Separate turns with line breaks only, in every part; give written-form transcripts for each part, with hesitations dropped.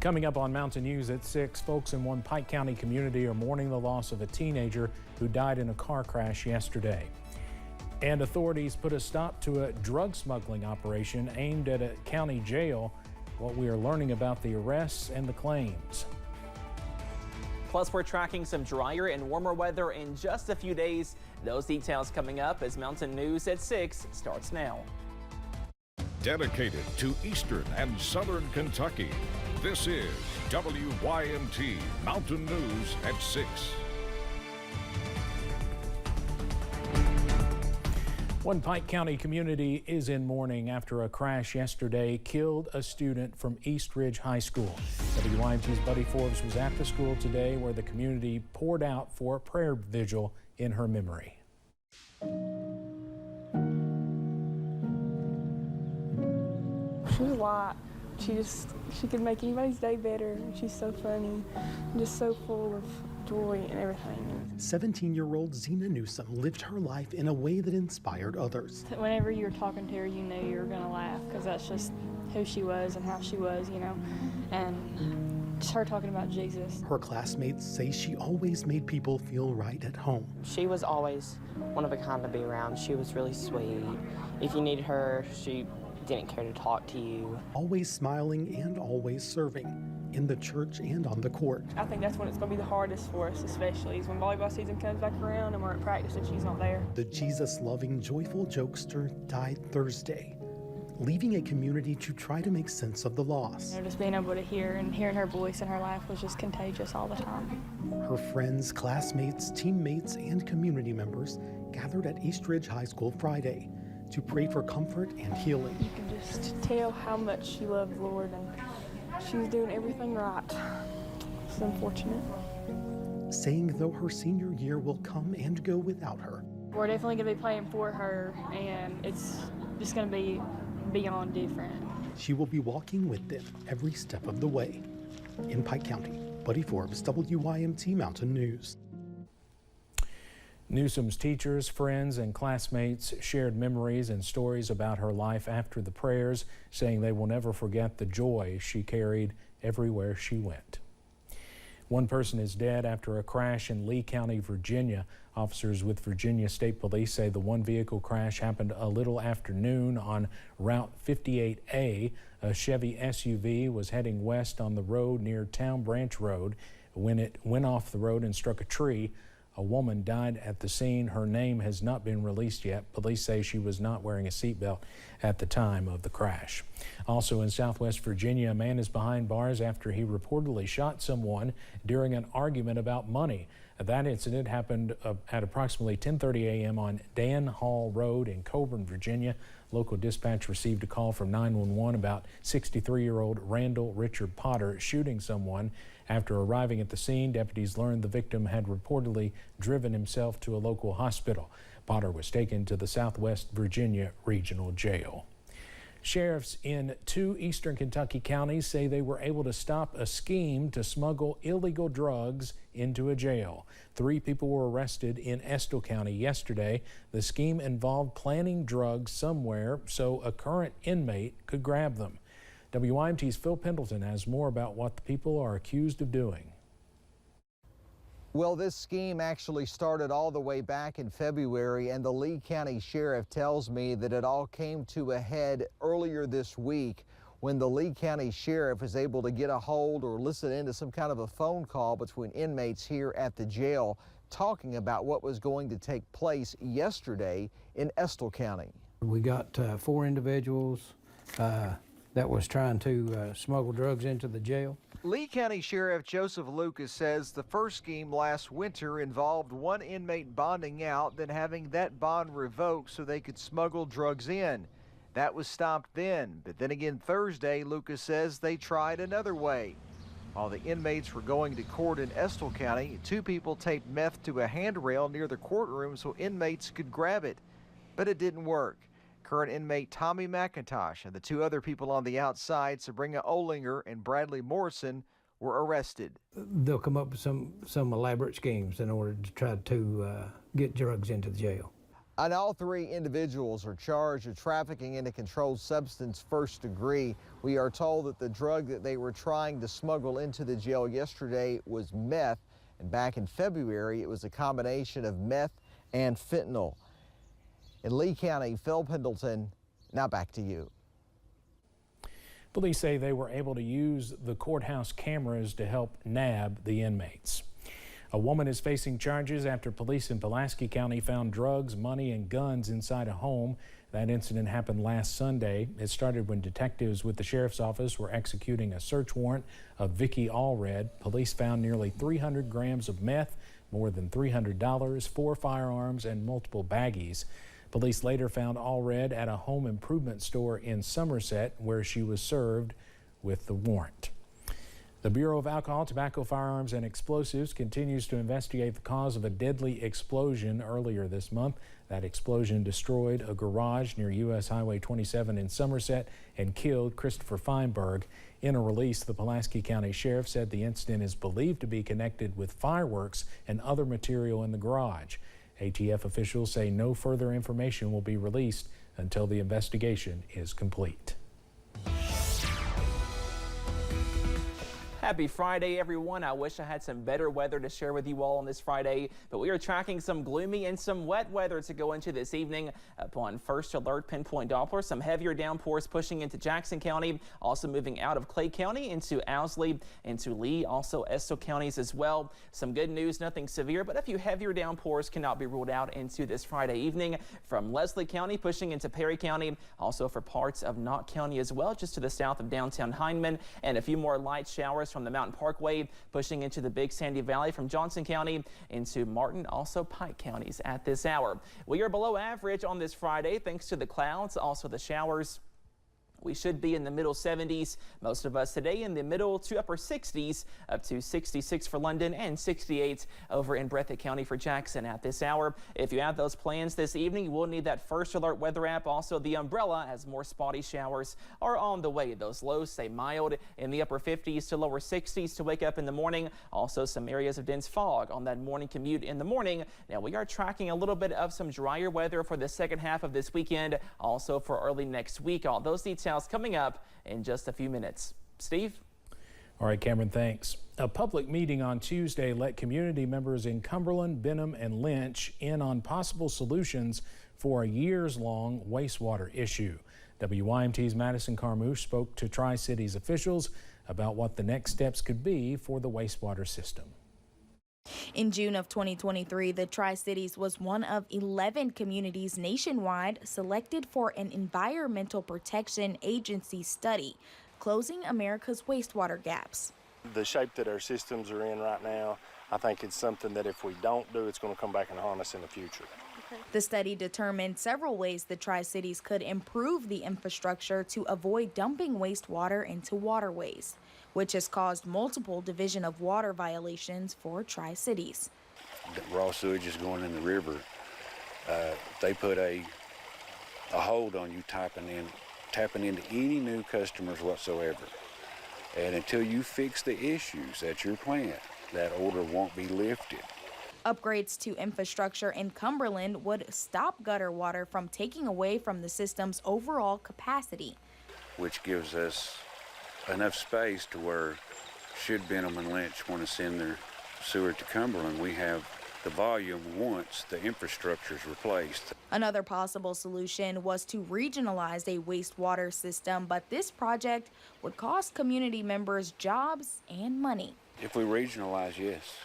Coming up on Mountain News at 6, folks in one Pike County community are mourning the loss of a teenager who died in a car crash yesterday. And authorities put a stop to a drug smuggling operation aimed at a county jail. What we are learning about the arrests and the claims.
Plus, we're tracking some drier and warmer weather in just a few days. Those details coming up as Mountain News at 6 starts now.
Dedicated to Eastern and Southern Kentucky, this is WYMT Mountain News at 6.
One Pike County community is in mourning after a crash yesterday killed a student from East Ridge High School. WYMT's Buddy Forbes was at the school today where the community poured out for a prayer vigil in her memory.
She was a lot. She could make anybody's day better. She's so funny, and just so full of joy and everything.
17-year-old Zena Newsom lived her life in a way that inspired others.
Whenever you were talking to her, you knew you were going to laugh because that's just who she was and how she was, you know, and just her talking about Jesus.
Her classmates say she always made people feel right at home.
She was always one of a kind to be around. She was really sweet. If you needed her, she didn't care to talk to you.
Always smiling and always serving, in the church and on the court.
I think that's when it's going to be the hardest for us, especially, is when volleyball season comes back around and we're at practice and she's not there.
The Jesus-loving, joyful jokester died Thursday, leaving a community to try to make sense of the loss.
You know, just being able to hear and hearing her voice and her laugh was just contagious all the time.
Her friends, classmates, teammates, and community members gathered at East Ridge High School Friday to pray for comfort and healing.
You can just tell how much she loved the Lord and she was doing everything right. It's unfortunate.
Saying though her senior year will come and go without her.
We're definitely going to be playing for her, and it's just going to be beyond different.
She will be walking with them every step of the way. In Pike County, Buddy Forbes, WYMT Mountain News.
Newsom's teachers, friends, and classmates shared memories and stories about her life after the prayers, saying they will never forget the joy she carried everywhere she went. One person is dead after a crash in Lee County, Virginia. Officers with Virginia State Police say the one-vehicle crash happened a little after noon on Route 58A. A Chevy SUV was heading west on the road near Town Branch Road when it went off the road and struck a tree. A woman died at the scene. Her name has not been released yet. Police say she was not wearing a seatbelt at the time of the crash. Also in Southwest Virginia, a man is behind bars after he reportedly shot someone during an argument about money. That incident happened at approximately 10:30 a.m. on Dan Hall Road in Coburn, Virginia. Local dispatch received a call from 911 about 63-year-old Randall Richard Potter shooting someone. After arriving at the scene, deputies learned the victim had reportedly driven himself to a local hospital. Potter was taken to the Southwest Virginia Regional Jail. Sheriffs in 2 eastern Kentucky counties say they were able to stop a scheme to smuggle illegal drugs into a jail. 3 people were arrested in Estill County yesterday. The scheme involved planting drugs somewhere so a current inmate could grab them. WYMT's Phil Pendleton has more about what the people are accused of doing.
Well, this scheme actually started all the way back in February, and the Lee County Sheriff tells me that it all came to a head earlier this week when the Lee County Sheriff was able to get a hold or listen into some kind of a phone call between inmates here at the jail talking about what was going to take place yesterday in Estill County.
We got 4 individuals that was trying to smuggle drugs into the jail.
Lee County Sheriff Joseph Lucas says the first scheme last winter involved one inmate bonding out, then having that bond revoked so they could smuggle drugs in. That was stopped then, but then again Thursday, Lucas says they tried another way. While the inmates were going to court in Estill County, 2 people taped meth to a handrail near the courtroom so inmates could grab it, but it didn't work. Current inmate Tommy McIntosh and the 2 other people on the outside, Sabrina Olinger and Bradley Morrison, were arrested.
They'll come up with some elaborate schemes in order to try to get drugs into the jail.
And all 3 individuals are charged with trafficking in a controlled substance first degree. We are told that the drug that they were trying to smuggle into the jail yesterday was meth, and back in February it was a combination of meth and fentanyl. In Lee County, Phil Pendleton, now back to you.
Police say they were able to use the courthouse cameras to help nab the inmates. A woman is facing charges after police in Pulaski County found drugs, money, and guns inside a home. That incident happened last Sunday. It started when detectives with the sheriff's office were executing a search warrant of Vicky Allred. Police found nearly 300 grams of meth, more than $300, 4 firearms, and multiple baggies. Police later found Allred at a home improvement store in Somerset, where she was served with the warrant. The Bureau of Alcohol, Tobacco, Firearms, and Explosives continues to investigate the cause of a deadly explosion earlier this month. That explosion destroyed a garage near U.S. Highway 27 in Somerset and killed Christopher Feinberg. In a release, the Pulaski County Sheriff said the incident is believed to be connected with fireworks and other material in the garage. ATF officials say no further information will be released until the investigation is complete.
Happy Friday, everyone. I wish I had some better weather to share with you all on this Friday, but we are tracking some gloomy and some wet weather to go into this evening. Upon first alert pinpoint Doppler, some heavier downpours pushing into Jackson County, also moving out of Clay County into Owsley, into Lee, also Estill counties as well. Some good news, nothing severe, but a few heavier downpours cannot be ruled out into this Friday evening from Leslie County pushing into Perry County, also for parts of Knott County as well, just to the south of downtown Hindman, and a few more light showers from the Mountain Parkway pushing into the Big Sandy Valley from Johnson County into Martin, also Pike counties at this hour. We are below average on this Friday thanks to the clouds, also the showers. We should be in the middle 70s. Most of us today in the middle to upper 60s, up to 66 for London and 68 over in Breathitt County for Jackson at this hour. If you have those plans this evening, you will need that first alert weather app. Also the umbrella, as more spotty showers are on the way. Those lows stay mild in the upper 50s to lower 60s to wake up in the morning. Also some areas of dense fog on that morning commute in the morning. Now we are tracking a little bit of some drier weather for the second half of this weekend, also for early next week. All those details coming up in just a few minutes. Steve?
All right, Cameron, thanks. A public meeting on Tuesday let community members in Cumberland, Benham, and Lynch in on possible solutions for a years-long wastewater issue. WYMT's Madison Carmouche spoke to Tri-Cities officials about what the next steps could be for the wastewater system.
In June of 2023, the Tri-Cities was one of 11 communities nationwide selected for an Environmental Protection Agency study, closing America's wastewater gaps.
The shape that our systems are in right now, I think it's something that if we don't do, it's going to come back and haunt us in the future.
The study determined several ways the Tri-Cities could improve the infrastructure to avoid dumping wastewater into waterways, which has caused multiple Division of Water violations for Tri-Cities.
Raw sewage is going in the river. They put a hold on you tapping into any new customers whatsoever. And until you fix the issues at your plant, that order won't be lifted.
Upgrades to infrastructure in Cumberland would stop gutter water from taking away from the system's overall capacity,
which gives us enough space to where, should Benham and Lynch want to send their sewer to Cumberland, we have the volume once the infrastructure is replaced.
Another possible solution was to regionalize a wastewater system, but this project would cost community members jobs and money.
If we regionalize, yes,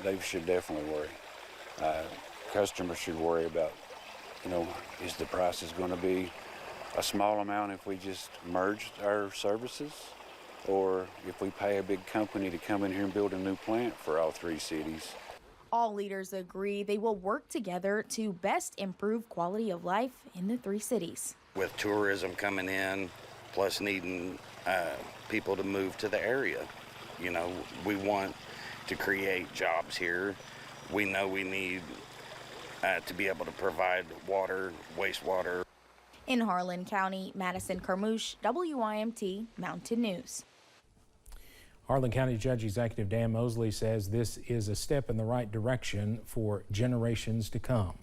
they should definitely worry. Customers should worry about, is the prices going to be a small amount if we just merged our services, or if we pay a big company to come in here and build a new plant for all 3 cities.
All leaders agree they will work together to best improve quality of life in the 3 cities.
With tourism coming in, plus needing people to move to the area, we want to create jobs here. We know we need to be able to provide water, wastewater.
In Harlan County, Madison Carmouche, WYMT Mountain News.
Harlan County Judge Executive Dan Mosley says this is a step in the right direction for generations to come.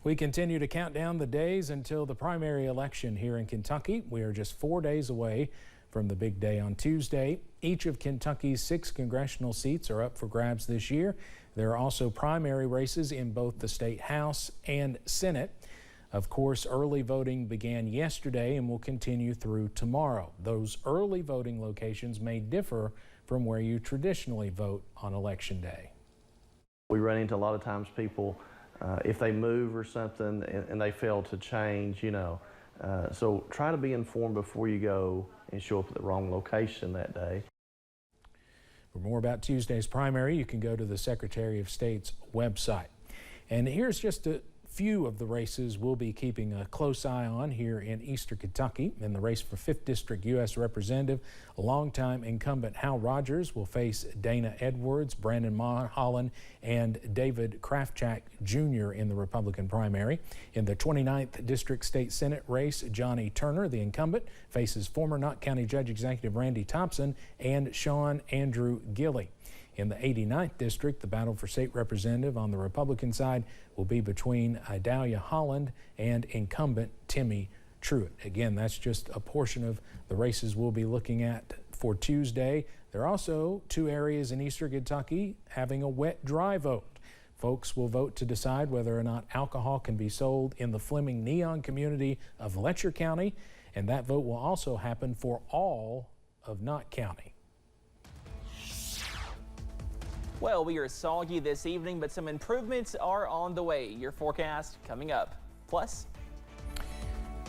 We continue to count down the days until the primary election here in Kentucky. We are just 4 days away from the big day on Tuesday. Each of Kentucky's 6 congressional seats are up for grabs this year. There are also primary races in both the state House and Senate. Of course, early voting began yesterday and will continue through tomorrow. Those early voting locations may differ from where you traditionally vote on Election Day.
We run into a lot of times people, if they move or something and they fail to change, so try to be informed before you go and show up at the wrong location that day.
For more about Tuesday's primary, you can go to the Secretary of State's website. And here's just a few of the races we'll be keeping a close eye on here in Eastern Kentucky. In the race for 5th District U.S. Representative, longtime incumbent Hal Rogers will face Dana Edwards, Brandon Mulholland, and David Krafchak Jr. in the Republican primary. In the 29th District State Senate race, Johnny Turner, the incumbent, faces former Knott County Judge Executive Randy Thompson and Sean Andrew Gilley. In the 89th District, the battle for state representative on the Republican side will be between Idalia Holland and incumbent Timmy Truitt. Again, that's just a portion of the races we'll be looking at for Tuesday. There are also 2 areas in Eastern Kentucky having a wet-dry vote. Folks will vote to decide whether or not alcohol can be sold in the Fleming Neon community of Letcher County, and that vote will also happen for all of Knott County.
Well, we are soggy this evening, but some improvements are on the way. Your forecast coming up. Plus,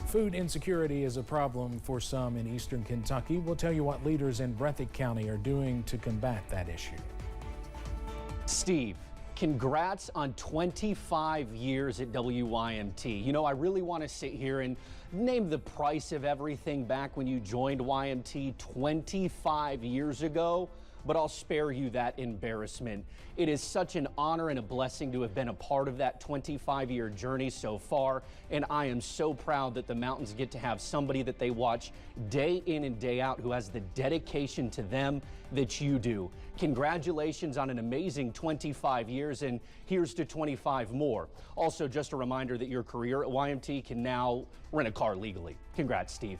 food insecurity is a problem for some in Eastern Kentucky. We'll tell you what leaders in Breathitt County are doing to combat that issue.
Steve, congrats on 25 years at WYMT. You know, I really want to sit here and name the price of everything back when you joined YMT 25 years ago. But I'll spare you that embarrassment. It is such an honor and a blessing to have been a part of that 25-year journey so far, and I am so proud that the Mountains get to have somebody that they watch day in and day out who has the dedication to them that you do. Congratulations on an amazing 25 years, and here's to 25 more. Also, just a reminder that your career at YMT can now rent a car legally. Congrats, Steve.